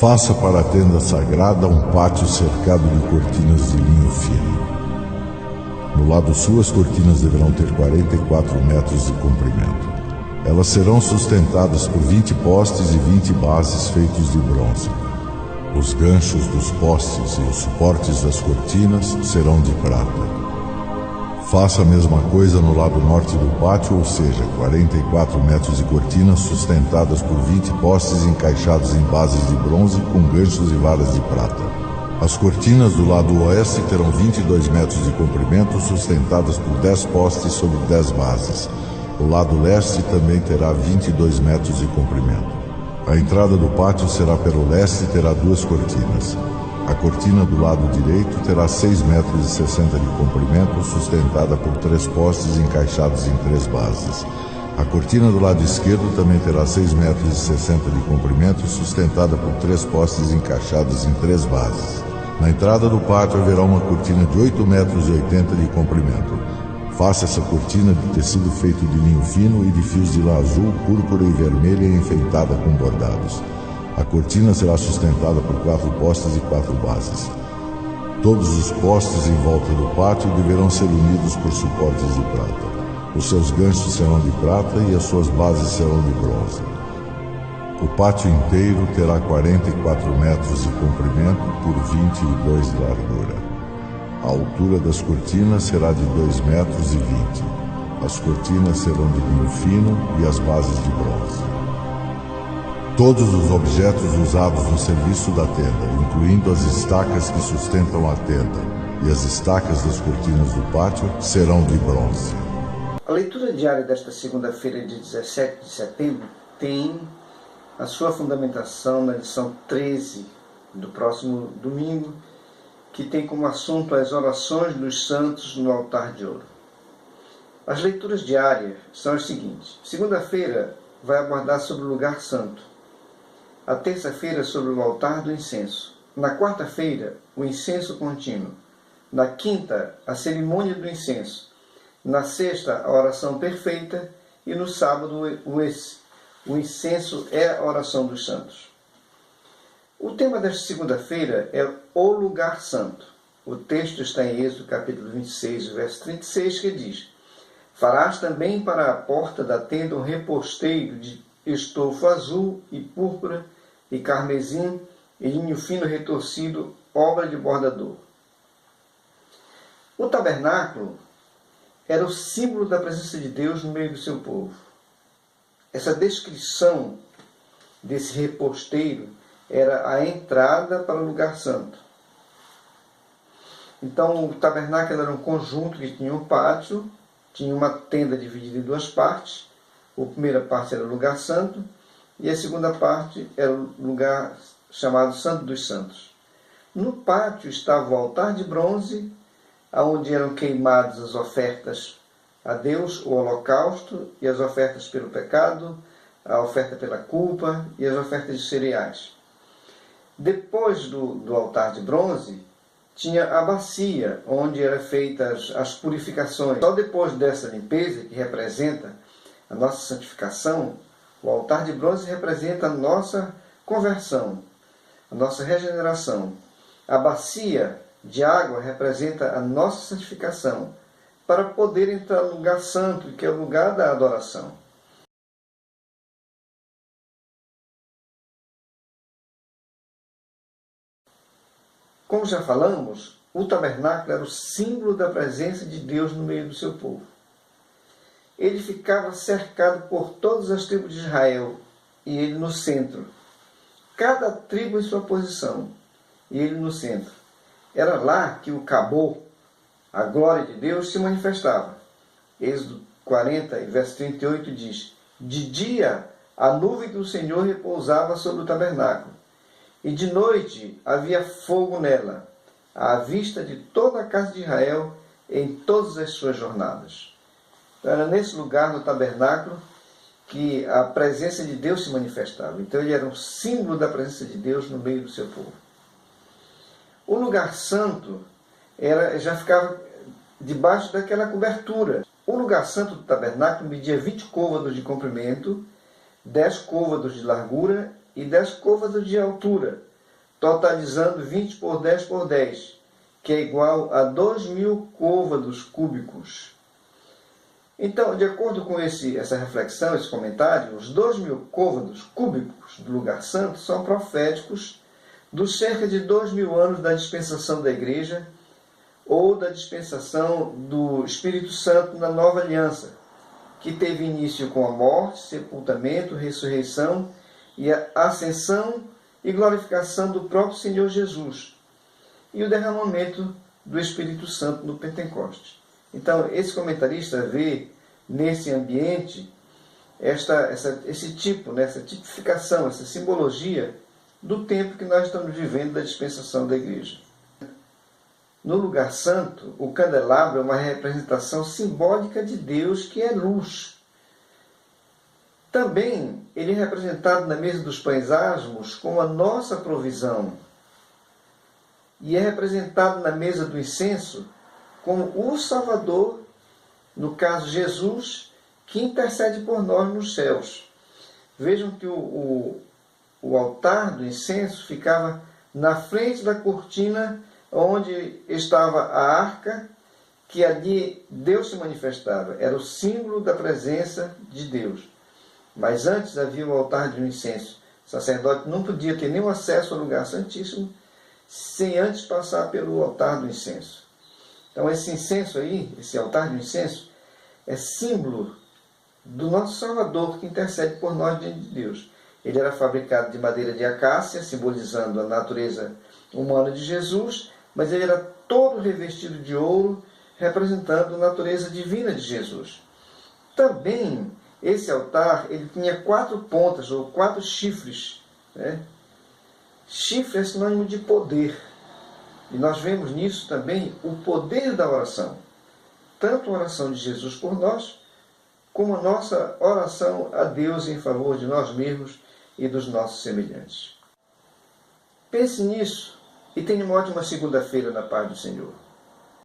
Faça para a tenda sagrada um pátio cercado de cortinas de linho fino. No lado sul, as cortinas deverão ter 44 metros de comprimento. Elas serão sustentadas por 20 postes e 20 bases feitos de bronze. Os ganchos dos postes e os suportes das cortinas serão de prata. Faça a mesma coisa no lado norte do pátio, ou seja, 44 metros de cortinas sustentadas por 20 postes encaixados em bases de bronze com ganchos e varas de prata. As cortinas do lado oeste terão 22 metros de comprimento sustentadas por 10 postes sobre 10 bases. O lado leste também terá 22 metros de comprimento. A entrada do pátio será pelo leste e terá 2 cortinas. A cortina do lado direito terá 6,60 metros de comprimento, sustentada por 3 postes encaixados em 3 bases. A cortina do lado esquerdo também terá 6,60 metros de comprimento, sustentada por 3 postes encaixados em 3 bases. Na entrada do pátio haverá uma cortina de 8,80 metros de comprimento. Faça essa cortina de tecido feito de linho fino e de fios de lã azul, púrpura e vermelha enfeitada com bordados. A cortina será sustentada por 4 postes e 4 bases. Todos os postes em volta do pátio deverão ser unidos por suportes de prata. Os seus ganchos serão de prata e as suas bases serão de bronze. O pátio inteiro terá 44 metros de comprimento por 22 de largura. A altura das cortinas será de 2,20 metros. As cortinas serão de linho fino e as bases de bronze. Todos os objetos usados no serviço da tenda, incluindo as estacas que sustentam a tenda e as estacas das cortinas do pátio, serão de bronze. A leitura diária desta segunda-feira de 17 de setembro tem a sua fundamentação na lição 13 do próximo domingo, que tem como assunto as orações dos santos no altar de ouro. As leituras diárias são as seguintes. Segunda-feira vai abordar sobre o lugar santo. A terça-feira sobre o altar do incenso. Na quarta-feira, o incenso contínuo. Na quinta, a cerimônia do incenso. Na sexta, a oração perfeita. E no sábado, o incenso é a oração dos santos. O tema desta segunda-feira é o lugar santo. O texto está em Êxodo capítulo 26, verso 36, que diz: Farás também para a porta da tenda um reposteiro de estofo azul e púrpura e carmesim e linho fino retorcido, obra de bordador. O tabernáculo era o símbolo da presença de Deus no meio do seu povo. Essa descrição desse reposteiro era a entrada para o lugar santo. Então o tabernáculo era um conjunto que tinha um pátio, tinha uma tenda dividida em 2 partes. A primeira parte era o lugar santo e a segunda parte era o lugar chamado Santo dos Santos. No pátio estava o altar de bronze, onde eram queimadas as ofertas a Deus, o holocausto e as ofertas pelo pecado, a oferta pela culpa e as ofertas de cereais. Depois do altar de bronze, tinha a bacia, onde eram feitas as purificações. Só depois dessa limpeza, que representa a nossa santificação, o altar de bronze representa a nossa conversão, a nossa regeneração. A bacia de água representa a nossa santificação, para poder entrar no lugar santo, que é o lugar da adoração. Como já falamos, o tabernáculo era o símbolo da presença de Deus no meio do seu povo. Ele ficava cercado por todas as tribos de Israel, e ele no centro. Cada tribo em sua posição, e ele no centro. Era lá que o Kabod, a glória de Deus, se manifestava. Êxodo 40, verso 38 diz: De dia a nuvem do Senhor repousava sobre o tabernáculo, e de noite havia fogo nela, à vista de toda a casa de Israel em todas as suas jornadas. Então, era nesse lugar, no tabernáculo, que a presença de Deus se manifestava. Então ele era um símbolo da presença de Deus no meio do seu povo. O lugar santo já ficava debaixo daquela cobertura. O lugar santo do tabernáculo media 20 côvados de comprimento, 10 côvados de largura e 10 côvados de altura, totalizando 20 por 10 por 10, que é igual a 2.000 côvados cúbicos. Então, de acordo com essa reflexão, esse comentário, os 2.000 côvados cúbicos do lugar santo são proféticos dos cerca de 2.000 anos da dispensação da Igreja ou da dispensação do Espírito Santo na Nova Aliança, que teve início com a morte, sepultamento, ressurreição e a ascensão e glorificação do próprio Senhor Jesus e o derramamento do Espírito Santo no Pentecostes. Então, esse comentarista vê nesse ambiente esse tipo, essa tipificação, essa simbologia do tempo que nós estamos vivendo da dispensação da Igreja. No lugar santo, o candelabro é uma representação simbólica de Deus, que é luz. Também ele é representado na mesa dos pães asmos como a nossa provisão. E é representado na mesa do incenso como o Salvador, no caso Jesus, que intercede por nós nos céus. Vejam que o altar do incenso ficava na frente da cortina onde estava a arca, que ali Deus se manifestava. Era o símbolo da presença de Deus. Mas antes havia o altar de incenso. O sacerdote não podia ter nenhum acesso ao lugar santíssimo sem antes passar pelo altar do incenso. Então esse incenso aí, esse altar do incenso, é símbolo do nosso Salvador que intercede por nós diante de Deus. Ele era fabricado de madeira de acácia, simbolizando a natureza humana de Jesus, mas ele era todo revestido de ouro, representando a natureza divina de Jesus. Também esse altar ele tinha 4 pontas, ou 4 chifres. Chifre é sinônimo de poder. E nós vemos nisso também o poder da oração. Tanto a oração de Jesus por nós, como a nossa oração a Deus em favor de nós mesmos e dos nossos semelhantes. Pense nisso e tenha uma ótima segunda-feira na paz do Senhor.